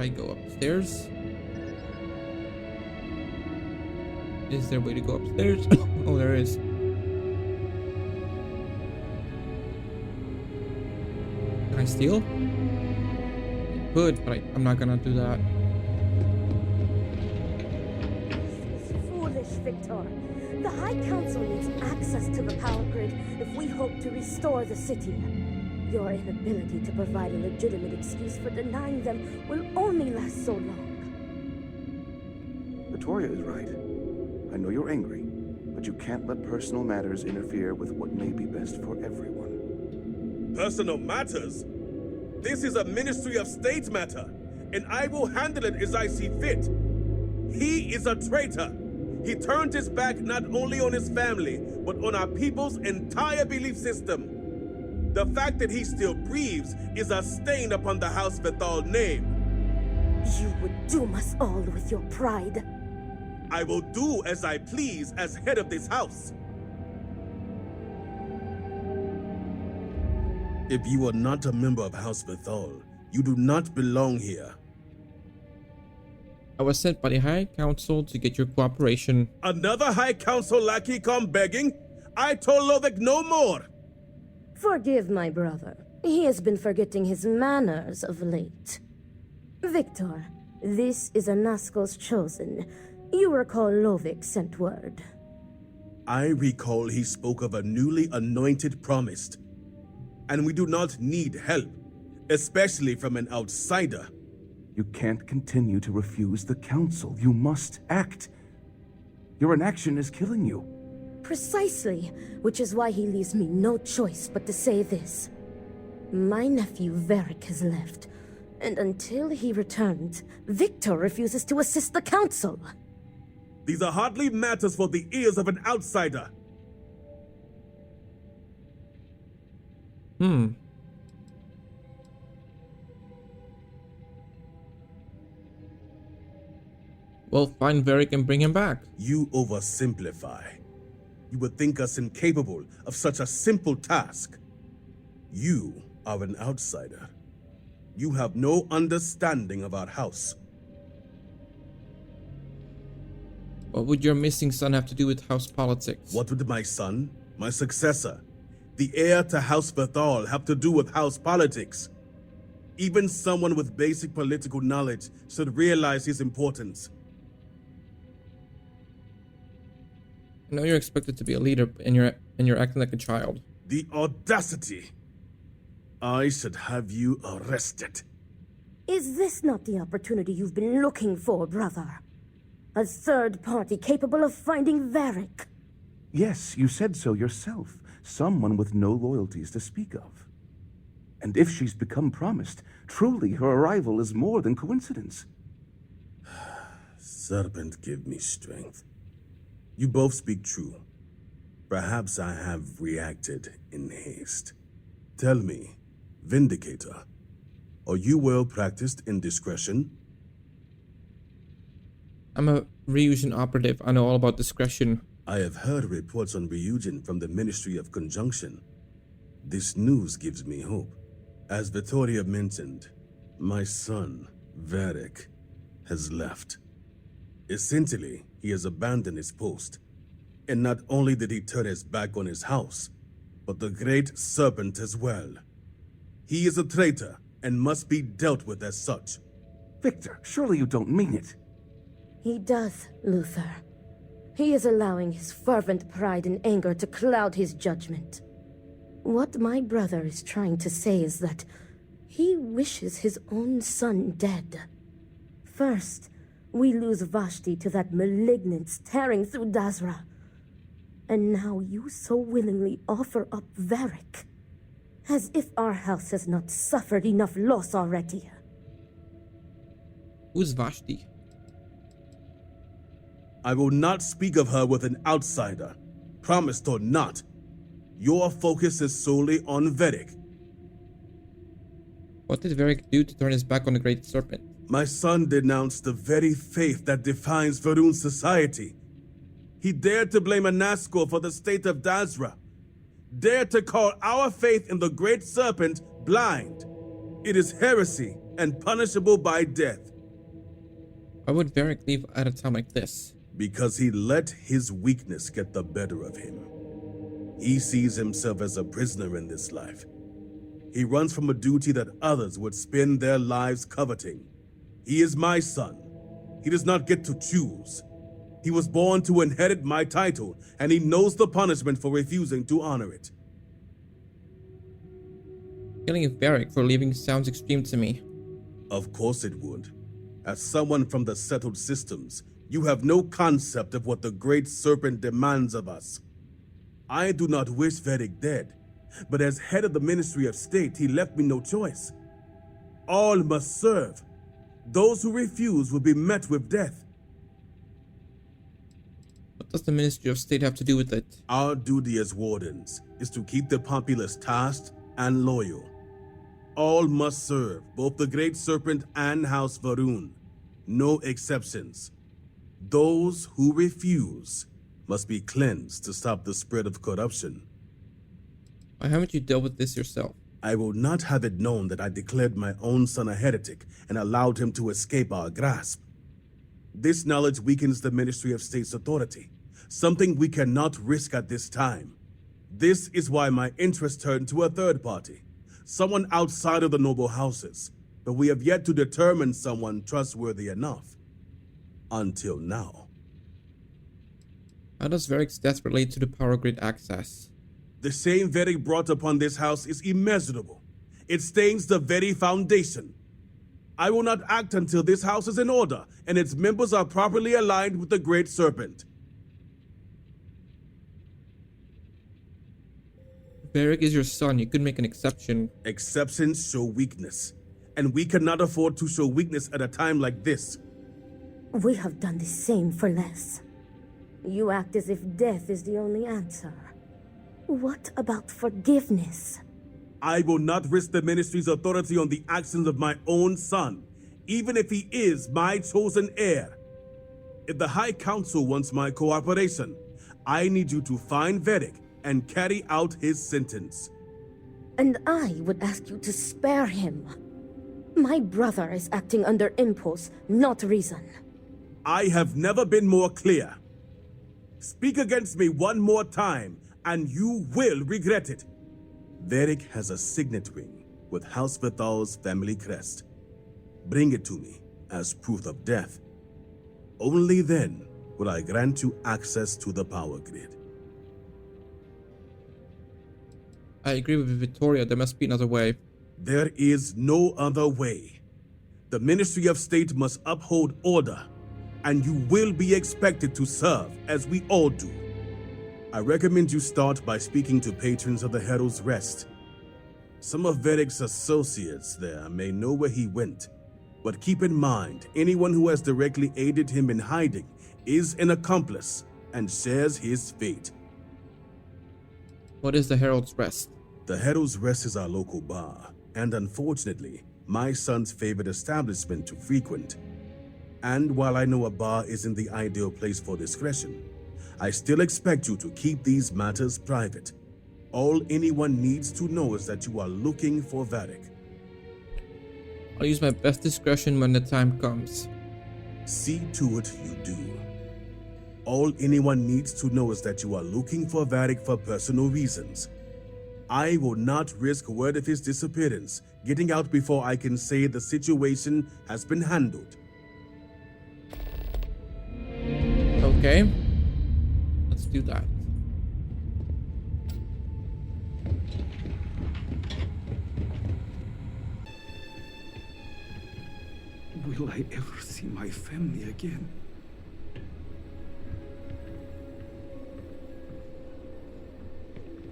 I go upstairs? Is there a way to go upstairs? Oh, there is. Can I steal? I could, but I'm not gonna do that. This is foolish, Victor. The High Council needs access to the power grid if we hope to restore the city. Your inability to provide a legitimate excuse for denying them will only last so long. Victoria is right. I know you're angry, but you can't let personal matters interfere with what may be best for everyone. Personal matters? This is a Ministry of State matter, and I will handle it as I see fit. He is a traitor. He turned his back not only on his family, but on our people's entire belief system. The fact that he still breathes is a stain upon the House Bethal name. You would doom us all with your pride. I will do as I please as head of this house. If you are not a member of House Bethal, you do not belong here. I was sent by the High Council to get your cooperation. Another High Council lackey come begging? I told Lovick no more. Forgive my brother. He has been forgetting his manners of late. Victor, this is Anasco's chosen. You recall Lovick sent word. I recall he spoke of a newly anointed promised. And we do not need help, especially from an outsider. You can't continue to refuse the council. You must act. Your inaction is killing you. Precisely, which is why he leaves me no choice but to say this. My nephew Varric has left, and until he returns, Victor refuses to assist the council. These are hardly matters for the ears of an outsider. Well, find Varric and bring him back. You oversimplify. You would think us incapable of such a simple task. You are an outsider. You have no understanding of our house. What would your missing son have to do with house politics? What would my son, my successor, the heir to House Bethal have to do with house politics? Even someone with basic political knowledge should realize his importance. I know you're expected to be a leader, and you're acting like a child. The audacity! I should have you arrested. Is this not the opportunity you've been looking for, brother? A third party capable of finding Varric? Yes, you said so yourself. Someone with no loyalties to speak of. And if she's become promised, truly her arrival is more than coincidence. Serpent, give me strength. You both speak true. Perhaps I have reacted in haste. Tell me, Vindicator, are you well practiced in discretion? I'm a Ryujin operative. I know all about discretion. I have heard reports on Ryujin from the Ministry of Conjunction. This news gives me hope. As Vittoria mentioned, my son, Varric, has left. Essentially, he has abandoned his post. And not only did he turn his back on his house, but the Great Serpent as well. He is a traitor and must be dealt with as such. Victor, surely you don't mean it. He does, Luther. He is allowing his fervent pride and anger to cloud his judgment. What my brother is trying to say is that he wishes his own son dead. First, we lose Vashti to that malignance tearing through Dazra. And now you so willingly offer up Varric. As if our house has not suffered enough loss already. Who's Vashti? I will not speak of her with an outsider, promised or not. Your focus is solely on Varric. What did Varric do to turn his back on the Great Serpent? My son denounced the very faith that defines Varun's society. He dared to blame Anasco for the state of Dazra. Dared to call our faith in the Great Serpent blind. It is heresy and punishable by death. Why would Varric leave at a time like this? Because he let his weakness get the better of him. He sees himself as a prisoner in this life. He runs from a duty that others would spend their lives coveting. He is my son. He does not get to choose. He was born to inherit my title, and he knows the punishment for refusing to honor it. Killing Varric for leaving sounds extreme to me. Of course it would. As someone from the settled systems, you have no concept of what the Great Serpent demands of us. I do not wish Varric dead, but as head of the Ministry of State, he left me no choice. All must serve. Those who refuse will be met with death. What does the Ministry of State have to do with it? Our duty as wardens is to keep the populace tasked and loyal. All must serve, both the Great Serpent and House Varun. No exceptions. Those who refuse must be cleansed to stop the spread of corruption. Why haven't you dealt with this yourself? I will not have it known that I declared my own son a heretic and allowed him to escape our grasp. This knowledge weakens the Ministry of State's authority, something we cannot risk at this time. This is why my interest turned to a third party, someone outside of the noble houses, but we have yet to determine someone trustworthy enough. Until now. How does Varric's death relate to the power grid access? The shame Varric brought upon this house is immeasurable. It stains the very foundation. I will not act until this house is in order and its members are properly aligned with the Great Serpent. Varric is your son. You could make an exception. Exceptions show weakness, and we cannot afford to show weakness at a time like this. We have done the same for less. You act as if death is the only answer. What about forgiveness? I will not risk the ministry's authority on the actions of my own son, even if he is my chosen heir. If the High Council wants my cooperation, I need you to find Varric and carry out his sentence. And I would ask you to spare him. My brother is acting under impulse, not reason. I have never been more clear. Speak against me one more time, and you will regret it. Varric has a signet ring with House Vithal's family crest. Bring it to me as proof of death. Only then will I grant you access to the power grid. I agree with Victoria. There must be another way. There is no other way. The Ministry of State must uphold order, and you will be expected to serve as we all do. I recommend you start by speaking to patrons of the Herald's Rest. Some of Varric's associates there may know where he went, but keep in mind, anyone who has directly aided him in hiding is an accomplice and shares his fate. What is the Herald's Rest? The Herald's Rest is our local bar, and unfortunately, my son's favorite establishment to frequent. And while I know a bar isn't the ideal place for discretion, I still expect you to keep these matters private. All anyone needs to know is that you are looking for Varric. I'll use my best discretion when the time comes. See to it you do. All anyone needs to know is that you are looking for Varric for personal reasons. I will not risk word of his disappearance getting out before I can say the situation has been handled. Okay. Let's do that. Will I ever see my family again?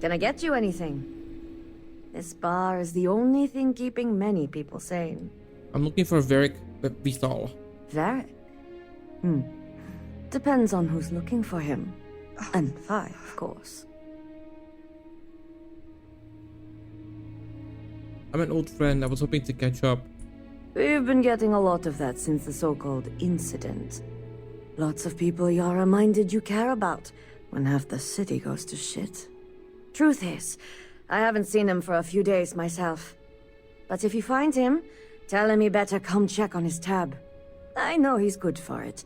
Can I get you anything? This bar is the only thing keeping many people sane. I'm looking for Varric Vithal. Varric? Depends on who's looking for him. And Vi, of course. I'm an old friend. I was hoping to catch up. We've been getting a lot of that since the so-called incident. Lots of people you're reminded you care about when half the city goes to shit. Truth is, I haven't seen him for a few days myself. But if you find him, tell him he better come check on his tab. I know he's good for it,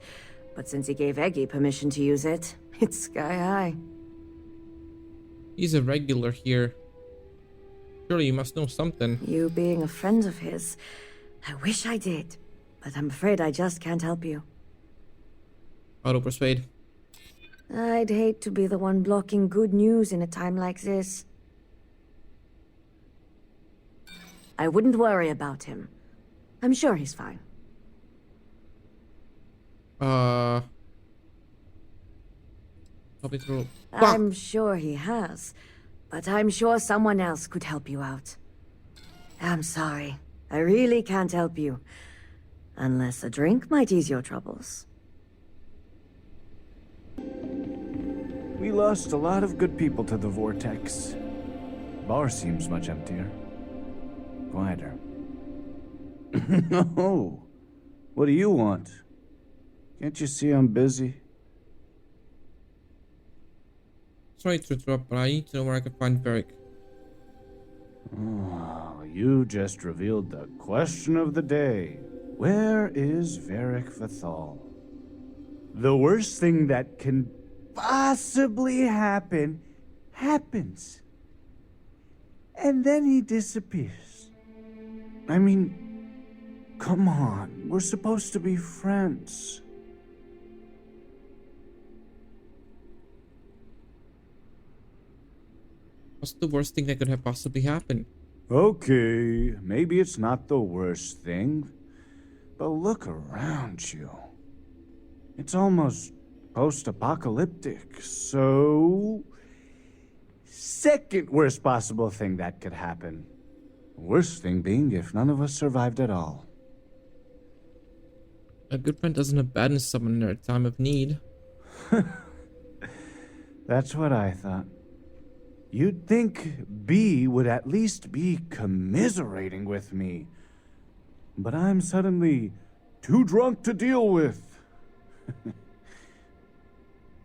but since he gave Eggy permission to use it, it's sky high. He's a regular here. Surely you must know something. You being a friend of his, I wish I did, but I'm afraid I just can't help you. Auto persuade. I'd hate to be the one blocking good news in a time like this. I wouldn't worry about him. I'm sure he's fine. Help me through. I'm sure he has, but I'm sure someone else could help you out. I'm sorry. I really can't help you. Unless a drink might ease your troubles. We lost a lot of good people to the vortex. Bar seems much emptier. Quieter. Oh, what do you want? Can't you see I'm busy? Sorry to interrupt, but I need to know where I can find Varric. Oh, you just revealed the question of the day. Where is Varric Vathal? The worst thing that can possibly happen, happens. And then he disappears. I mean, come on, we're supposed to be friends. What's the worst thing that could have possibly happened? Okay, maybe it's not the worst thing, but look around you. It's almost post-apocalyptic, so... Second worst possible thing that could happen. Worst thing being if none of us survived at all. A good friend doesn't abandon someone in their time of need. That's what I thought. You'd think B would at least be commiserating with me. But I'm suddenly too drunk to deal with.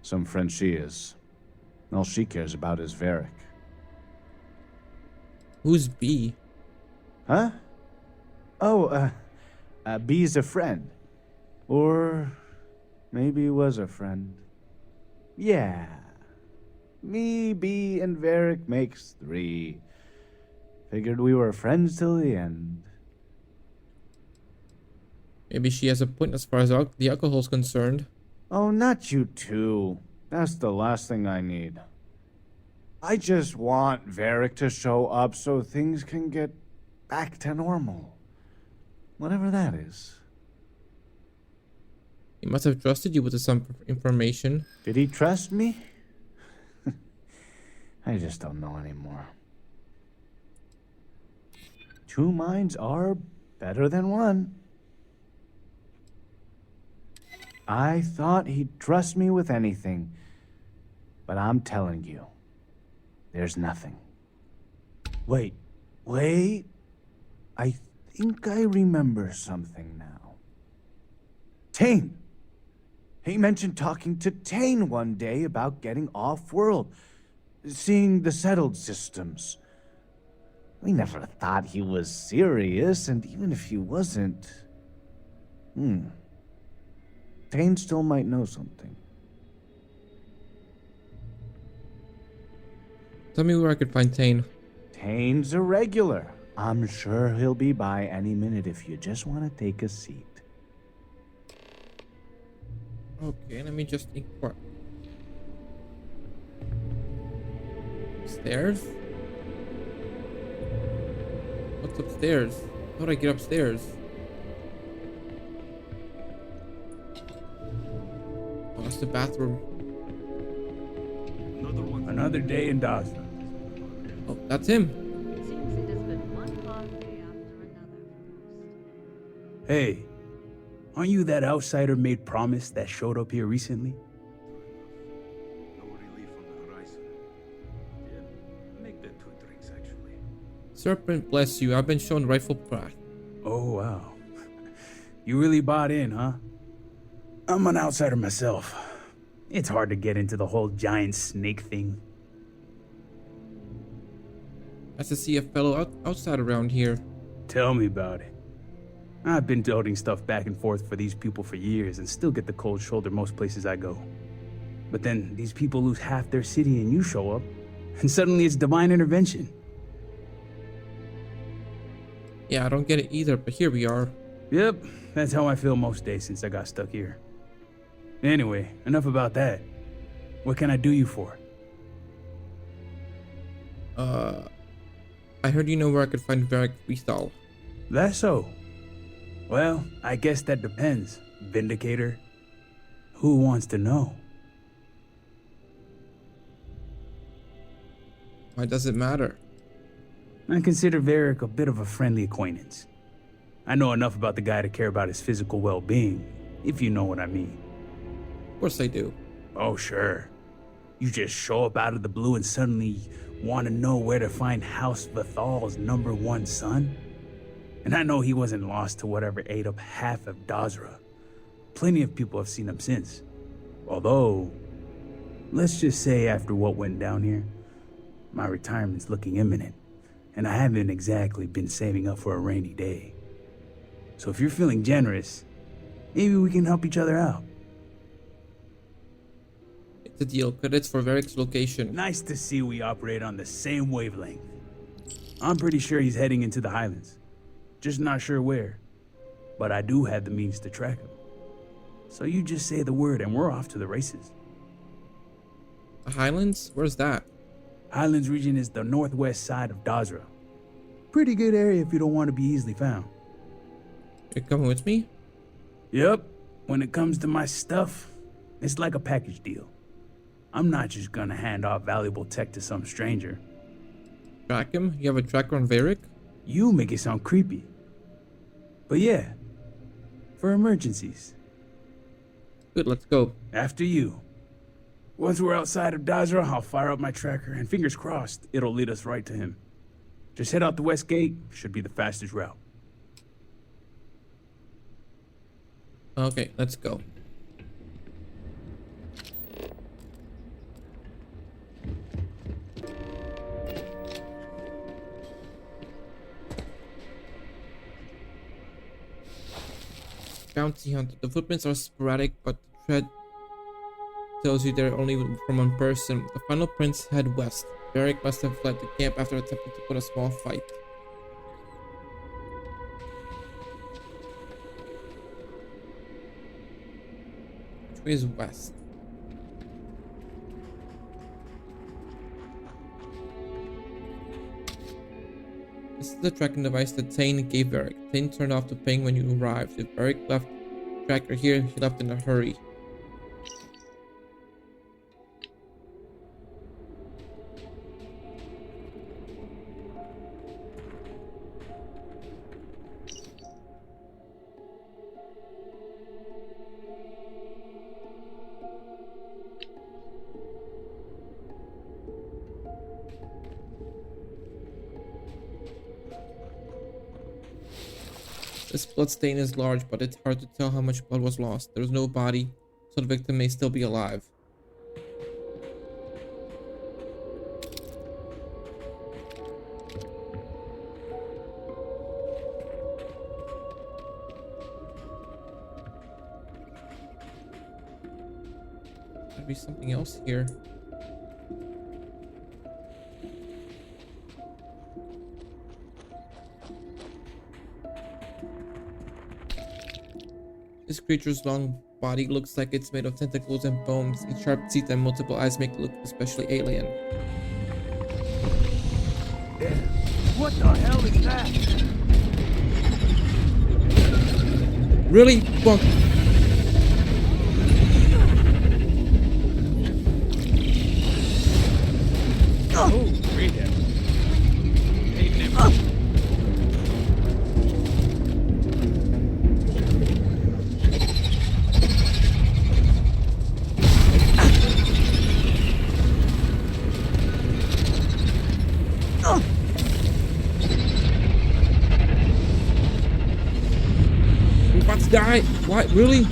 Some friend she is. All she cares about is Varric. Who's B? Huh? Oh, B's a friend. Or maybe was a friend. Yeah. Me, B, and Varric makes 3. Figured we were friends till the end. Maybe she has a point as far as the alcohol's concerned. Oh, not you two. That's the last thing I need. I just want Varric to show up so things can get back to normal. Whatever that is. He must have trusted you with some information. Did he trust me? I just don't know anymore. 2 minds are better than 1. I thought he'd trust me with anything, but I'm telling you, there's nothing. Wait. I think I remember something now. Tane! He mentioned talking to Tane one day about getting off-world, seeing the settled systems. We never thought he was serious, and even if he wasn't... Tane still might know something. Tell me where I could find Tane. Tane's a regular. I'm sure he'll be by any minute if you just want to take a seat. Okay, let me just inquire. Stairs? What's upstairs? How do I get upstairs? Oh, that's the bathroom. Another day in Dawson. Oh, that's him. Seems it has been one hard day after another. Hey, aren't you that outsider made promise that showed up here recently? No relief on the horizon. Yeah, make that 2 drinks actually. Serpent bless you. I've been shown rightful path. Oh, wow. You really bought in, huh? I'm an outsider myself. It's hard to get into the whole giant snake thing. Nice to see a fellow outside around here. Tell me about it. I've been toting stuff back and forth for these people for years and still get the cold shoulder most places I go. But then these people lose half their city and you show up, and suddenly it's divine intervention. Yeah, I don't get it either, but here we are. Yep, that's how I feel most days since I got stuck here. Anyway, enough about that. What can I do you for? I heard you know where I could find Varric Vithal. That's so. Well, I guess that depends, Vindicator. Who wants to know? Why does it matter? I consider Varric a bit of a friendly acquaintance. I know enough about the guy to care about his physical well-being, if you know what I mean. Of course I do. Oh, sure. You just show up out of the blue and suddenly want to know where to find House Vithal's #1 son? And I know he wasn't lost to whatever ate up half of Dazra. Plenty of people have seen him since. Although, let's just say after what went down here, my retirement's looking imminent, and I haven't exactly been saving up for a rainy day. So if you're feeling generous, maybe we can help each other out. It's a deal. Credits for Varric's location. Nice to see we operate on the same wavelength. I'm pretty sure he's heading into the Highlands. Just not sure where. But I do have the means to track him. So you just say the word and we're off to the races. The Highlands? Where's that? Highlands region is the northwest side of Dazra. Pretty good area if you don't want to be easily found. You're coming with me? Yep. When it comes to my stuff, it's like a package deal. I'm not just gonna hand off valuable tech to some stranger. Track him? You have a tracker on Varric? You make it sound creepy. But yeah, for emergencies. Good, let's go. After you. Once we're outside of Dazra, I'll fire up my tracker, and fingers crossed, it'll lead us right to him. Just head out the west gate, should be the fastest route. Okay, let's go. Bounty hunter. The footprints are sporadic, but the tread tells you they're only from one person. The final prints head west. Varric must have fled the camp after attempting to put a small fight. Which way is west? This is the tracking device that Tane gave Varric. Tane turned off the ping when you arrived. If Varric left tracker here, he left in a hurry. This blood stain is large, but it's hard to tell how much blood was lost. There's no body, so the victim may still be alive. There'd be something else here. This creature's long body looks like it's made of tentacles and bones. Its sharp teeth and multiple eyes make it look especially alien. What the hell is that? Really? Fuck. Oh, read him. Hating him. We're about to die. What? Really?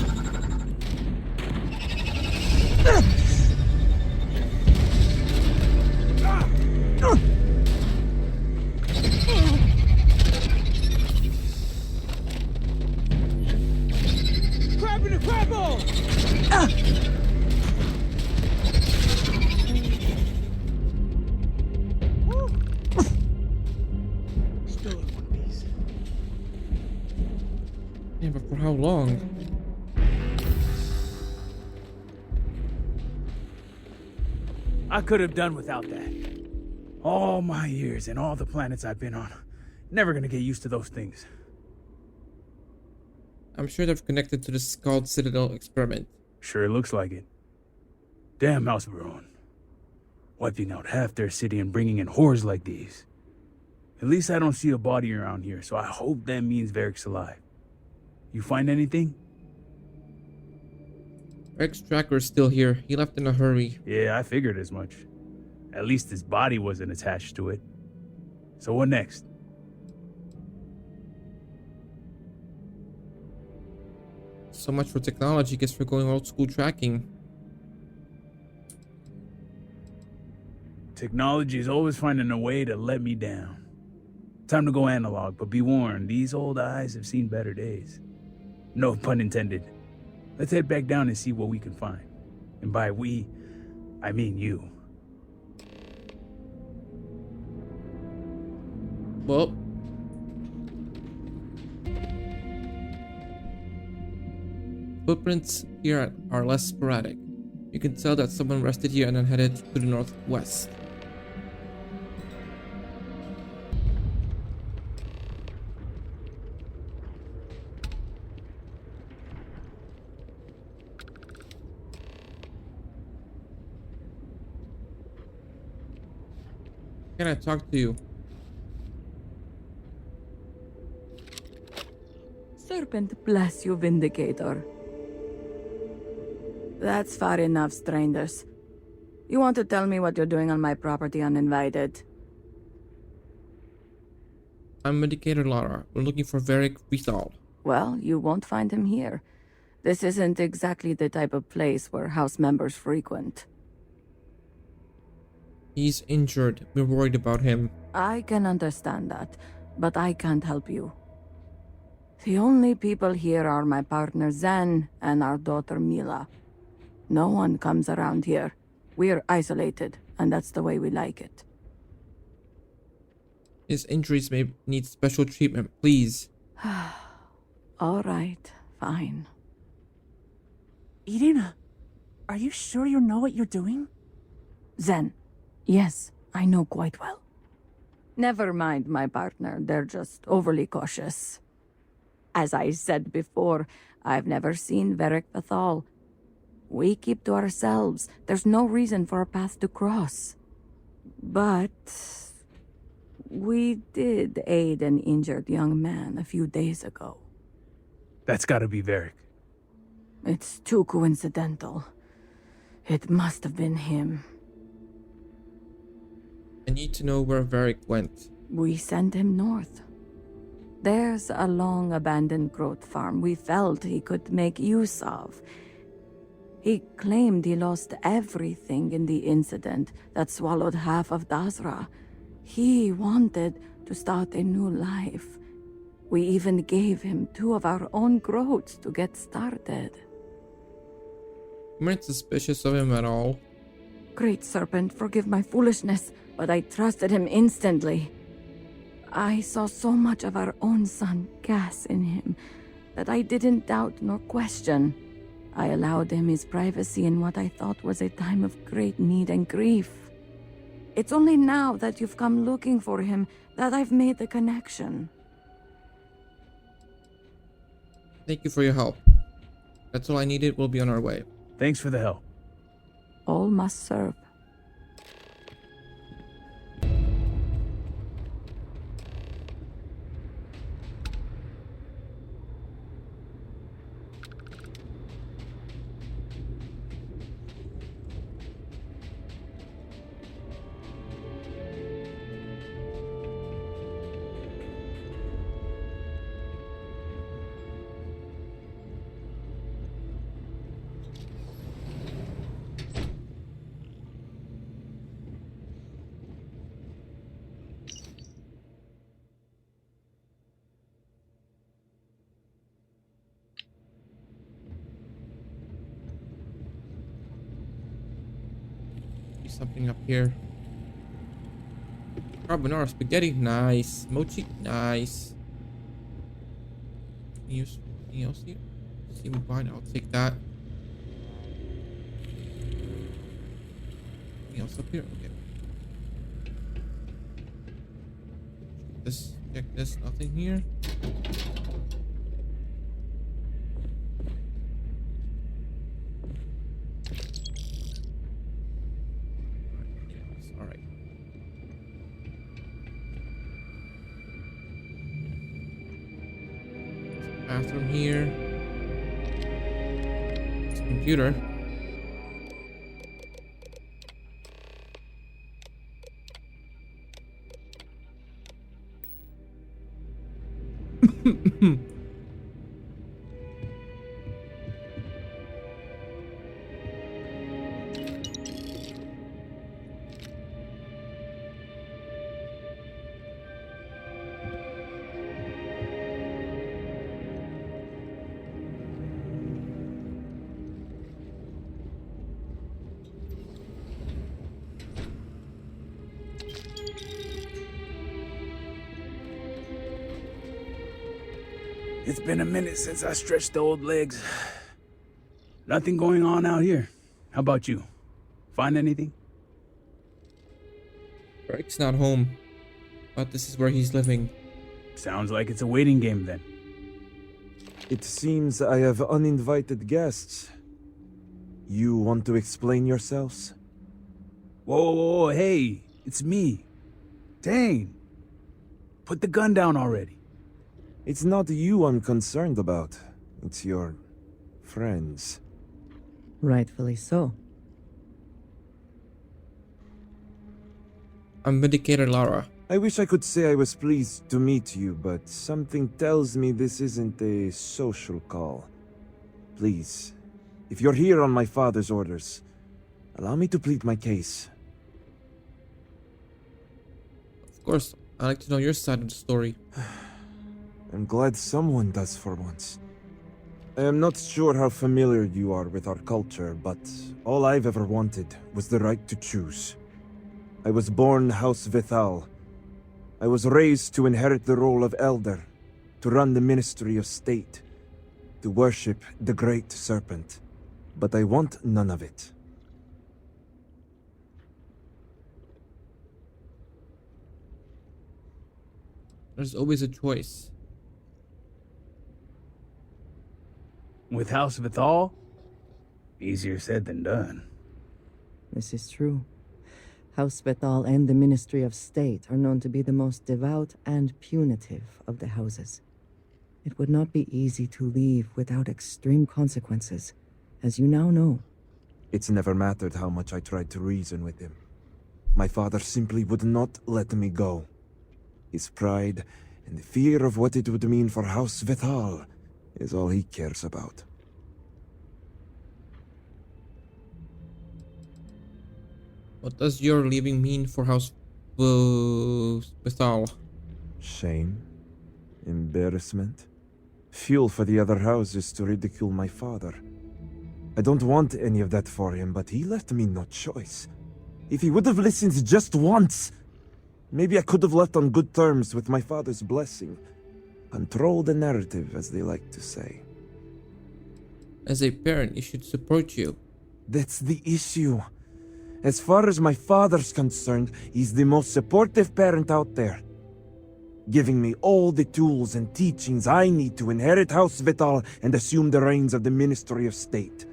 Still in one piece. Yeah, but for how long? I could have done without that. All my years and all the planets I've been on. Never gonna get used to those things. I'm sure they're connected to the Scald Citadel experiment. Sure looks like it. Damn Mouse Baron. Wiping out half their city and bringing in horrors like these. At least I don't see a body around here, so I hope that means Varric's alive. You find anything? Eric's tracker is still here. He left in a hurry. Yeah, I figured as much. At least his body wasn't attached to it. So what next? So much for technology. Guess we're going old school tracking. Technology is always finding a way to let me down. Time to go analog, but be warned, these old eyes have seen better days. No pun intended. Let's head back down and see what we can find. And by we, I mean you. Well, footprints here are less sporadic. You can tell that someone rested here and then headed to the northwest. Can I talk to you? Serpent bless you, Vindicator. That's far enough, strangers. You want to tell me what you're doing on my property uninvited? I'm Vindicator Lara. We're looking for Varric Vithal. Well, you won't find him here. This isn't exactly the type of place where house members frequent. He's injured. We're worried about him. I can understand that, but I can't help you. The only people here are my partner Zen and our daughter Mila. No one comes around here. We're isolated, and that's the way we like it. His injuries may need special treatment. Please. All right, fine. Irina, are you sure you know what you're doing? Zen, yes, I know quite well. Never mind my partner, they're just overly cautious. As I said before, I've never seen Varric Vithal. We keep to ourselves. There's no reason for a path to cross. But we did aid an injured young man a few days ago. That's gotta be Varric. It's too coincidental. It must have been him. I need to know where Varric went. We sent him north. There's a long abandoned growth farm we felt he could make use of. He claimed he lost everything in the incident that swallowed half of Dazra. He wanted to start a new life. We even gave him 2 of our own growths to get started. You weren't suspicious of him at all. Great Serpent, forgive my foolishness, but I trusted him instantly. I saw so much of our own son Cass in him that I didn't doubt nor question. I allowed him his privacy in what I thought was a time of great need and grief. It's only now that you've come looking for him that I've made the connection. Thank you for your help. That's all I needed. We'll be on our way. Thanks for the help. All must serve. something up here. Carbonara spaghetti, nice. Mochi, nice. Anything else here? Seaweed wine, I'll take that. Anything else up here? Okay. Check this, nothing here. Alright. Bathroom here. It's a computer. It's been a minute since I stretched the old legs. Nothing going on out here. How about you? Find anything? Eric's not home, but this is where he's living. Sounds like it's a waiting game then. It seems I have uninvited guests. You want to explain yourselves? Whoa, hey, it's me. Dang. Put the gun down already. It's not you I'm concerned about. It's your friends. Rightfully so. I'm Vindicator Lara. I wish I could say I was pleased to meet you, but something tells me this isn't a social call. Please, if you're here on my father's orders, allow me to plead my case. Of course, I'd like to know your side of the story. I'm glad someone does for once. I am not sure how familiar you are with our culture, but all I've ever wanted was the right to choose. I was born House Vithal. I was raised to inherit the role of elder, to run the Ministry of State, to worship the Great Serpent. But I want none of it. There's always a choice. With House Vithal? Easier said than done. This is true. House Bethal and the Ministry of State are known to be the most devout and punitive of the houses. It would not be easy to leave without extreme consequences, as you now know. It's never mattered how much I tried to reason with him. My father simply would not let me go. His pride and the fear of what it would mean for House Vithal is all he cares about. What does your leaving mean for House Vithal? Shame? Embarrassment? Fuel for the other houses to ridicule my father. I don't want any of that for him, but he left me no choice. If he would have listened just once, maybe I could have left on good terms with my father's blessing. Control the narrative, as they like to say. As a parent, he should support you. That's the issue. As far as my father's concerned, he's the most supportive parent out there. Giving me all the tools and teachings I need to inherit House Vital and assume the reins of the Ministry of State.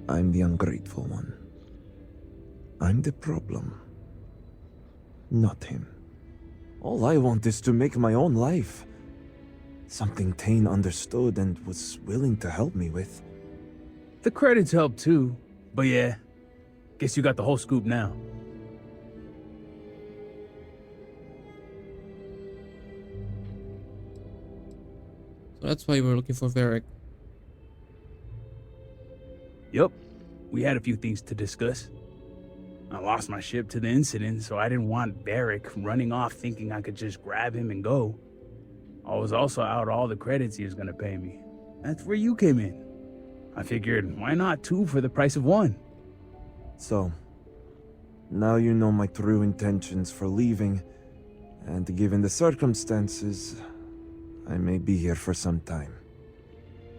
I'm the ungrateful one. I'm the problem. Not him. All I want is to make my own life. Something Tane understood and was willing to help me with. The credits help too. But yeah, guess you got the whole scoop now. So that's why you were looking for Varric. Yup, we had a few things to discuss. I lost my ship to the incident, so I didn't want Varric running off thinking I could just grab him and go. I was also out all the credits he was gonna pay me. That's where you came in. I figured, why not 2 for the price of 1? So, now you know my true intentions for leaving, and given the circumstances, I may be here for some time.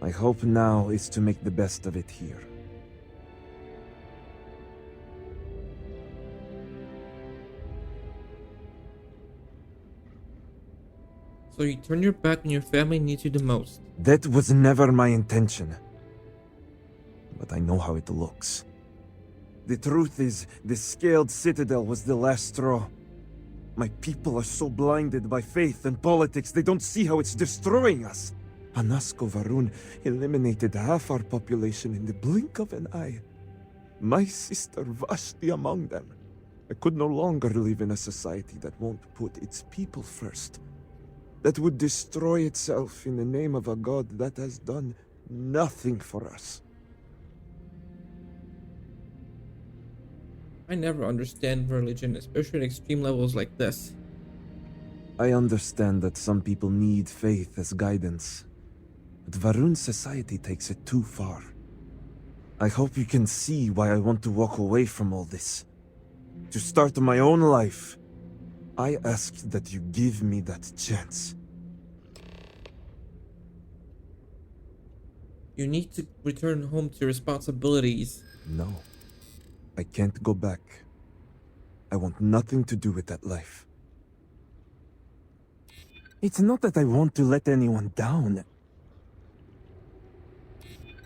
My hope now is to make the best of it here. So you turn your back when your family needs you the most. That was never my intention. But I know how it looks. The truth is, the scaled citadel was the last straw. My people are so blinded by faith and politics, they don't see how it's destroying us. Anasko Varun eliminated half our population in the blink of an eye. My sister Vashti among them. I could no longer live in a society that won't put its people first. That would destroy itself in the name of a god that has done nothing for us. I never understand religion, especially at extreme levels like this. I understand that some people need faith as guidance, but Varun society takes it too far. I hope you can see why I want to walk away from all this. To start my own life. I ask that you give me that chance. You need to return home to your responsibilities. No. I can't go back. I want nothing to do with that life. It's not that I want to let anyone down.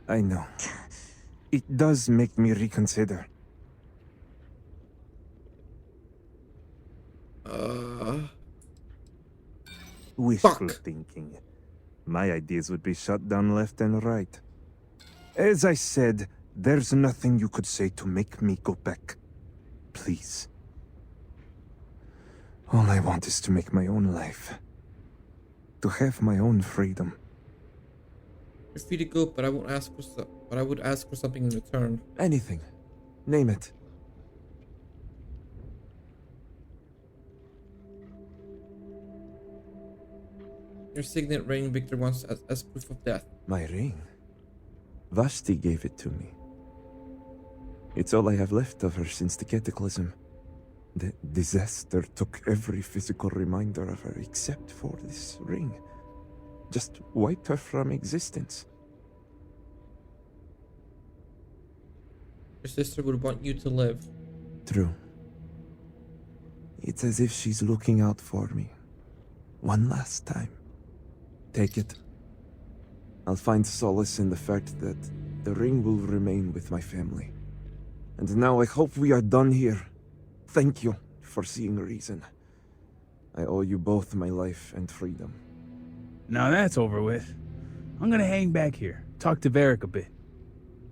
I know. It does make me reconsider. Wishful thinking. My ideas would be shut down left and right. As I said, there's nothing you could say to make me go back. Please. All I want is to make my own life. To have my own freedom. You're free to go, but I would ask for something in return. Anything. Name it. Your signet ring Victor wants as proof of death. My ring? Vashti gave it to me. It's all I have left of her since the cataclysm. The disaster took every physical reminder of her except for this ring. Just wiped her from existence. Your sister would want you to live. True. It's as if she's looking out for me. One last time. Take it. I'll find solace in the fact that the ring will remain with my family. And now I hope we are done here. Thank you for seeing reason. I owe you both my life and freedom. Now that's over with. I'm gonna hang back here, talk to Varric a bit.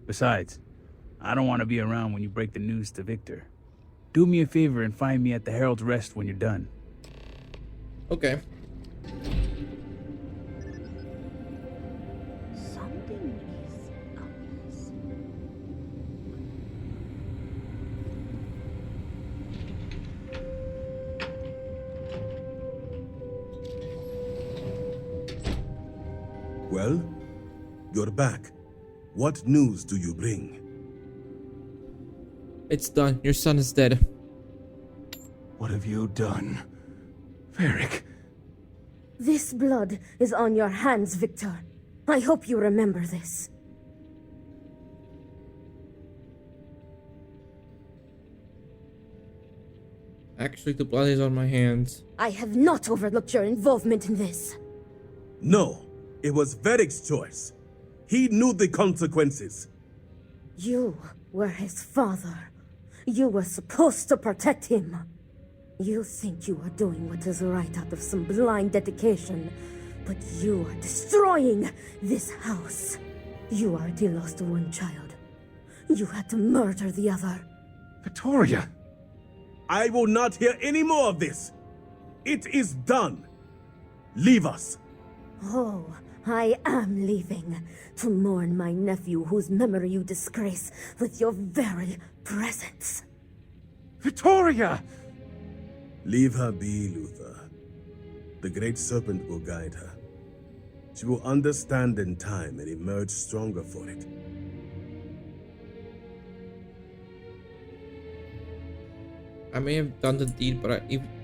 Besides, I don't want to be around when you break the news to Victor. Do me a favor and find me at the Herald's Rest when you're done. Okay. Something is amiss. Well, you're back. What news do you bring? It's done. Your son is dead. What have you done? Varric. This blood is on your hands, Victor. I hope you remember this. Actually, the blood is on my hands. I have not overlooked your involvement in this. No, it was Varric's choice. He knew the consequences. You were his father. You were supposed to protect him. You think you are doing what is right out of some blind dedication, but you are destroying this house. You already lost one child. You had to murder the other. Victoria! I will not hear any more of this. It is done. Leave us. Oh, I am leaving to mourn my nephew whose memory you disgrace with your very presence. Victoria! Leave her be, Luther. The Great Serpent will guide her. She will understand in time and emerge stronger for it. I may have done the deed, but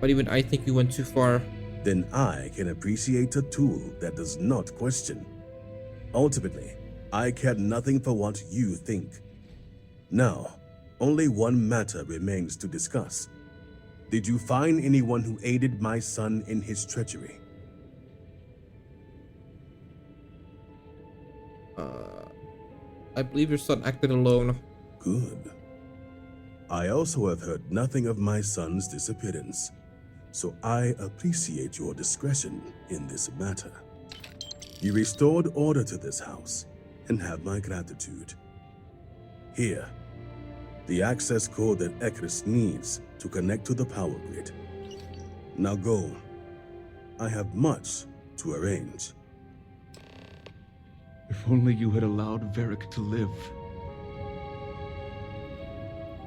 even I think you went too far. Then I can appreciate a tool that does not question. Ultimately, I care nothing for what you think. Now, only one matter remains to discuss. Did you find anyone who aided my son in his treachery? I believe your son acted alone. Good. I also have heard nothing of my son's disappearance, so I appreciate your discretion in this matter. You restored order to this house, and have my gratitude. Here, the access code that Ekris needs to connect to the power grid. Now go. I have much to arrange. If only you had allowed Varric to live.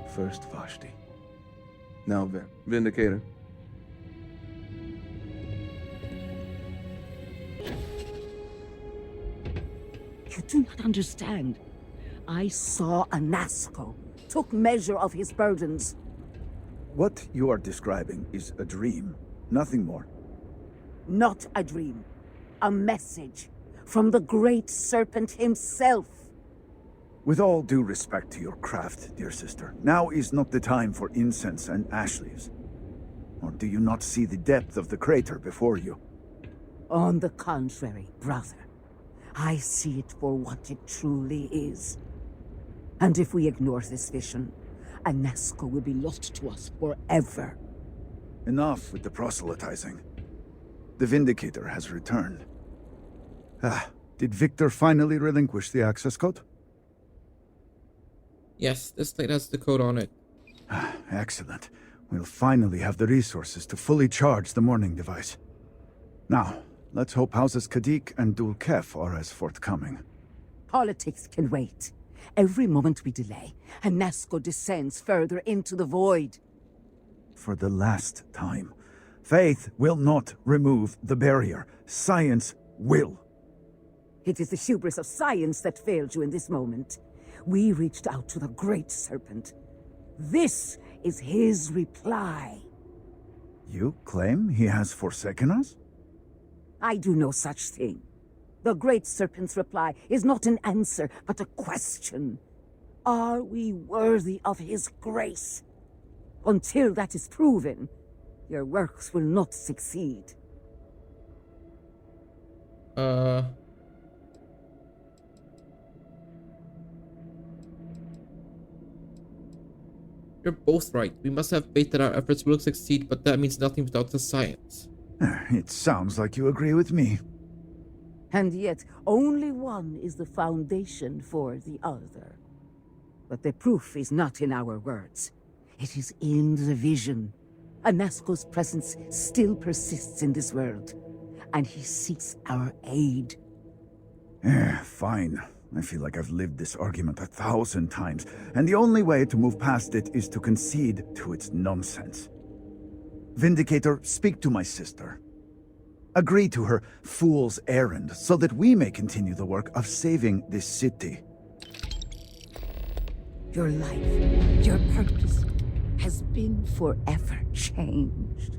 First Vashti. Now Vindicator. You do not understand. I saw Anasco, took measure of his burdens. What you are describing is a dream, nothing more. Not a dream. A message from the Great Serpent himself. With all due respect to your craft, dear sister, now is not the time for incense and ash leaves. Or do you not see the depth of the crater before you? On the contrary, brother. I see it for what it truly is. And if we ignore this vision, Anasco will be lost to us forever. Enough with the proselytizing. The Vindicator has returned. Did Victor finally relinquish the access code? Yes, this slate has the code on it. Excellent. We'll finally have the resources to fully charge the morning device. Now, let's hope Houses Kadik and Dul-Kef are as forthcoming. Politics can wait. Every moment we delay, Anasco descends further into the void. For the last time, faith will not remove the barrier. Science will. It is the hubris of science that failed you in this moment. We reached out to the Great Serpent. This is his reply. You claim he has forsaken us? I do no such thing. The Great Serpent's reply is not an answer, but a question. Are we worthy of his grace? Until that is proven, your works will not succeed. You're both right. We must have faith that our efforts will succeed, but that means nothing without the science. It sounds like you agree with me. And yet, only one is the foundation for the other. But the proof is not in our words. It is in the vision. Anasco's presence still persists in this world, and he seeks our aid. Fine. I feel like I've lived this argument 1,000 times, and the only way to move past it is to concede to its nonsense. Vindicator, speak to my sister. Agree to her fool's errand so that we may continue the work of saving this city. Your life, your purpose, has been forever changed.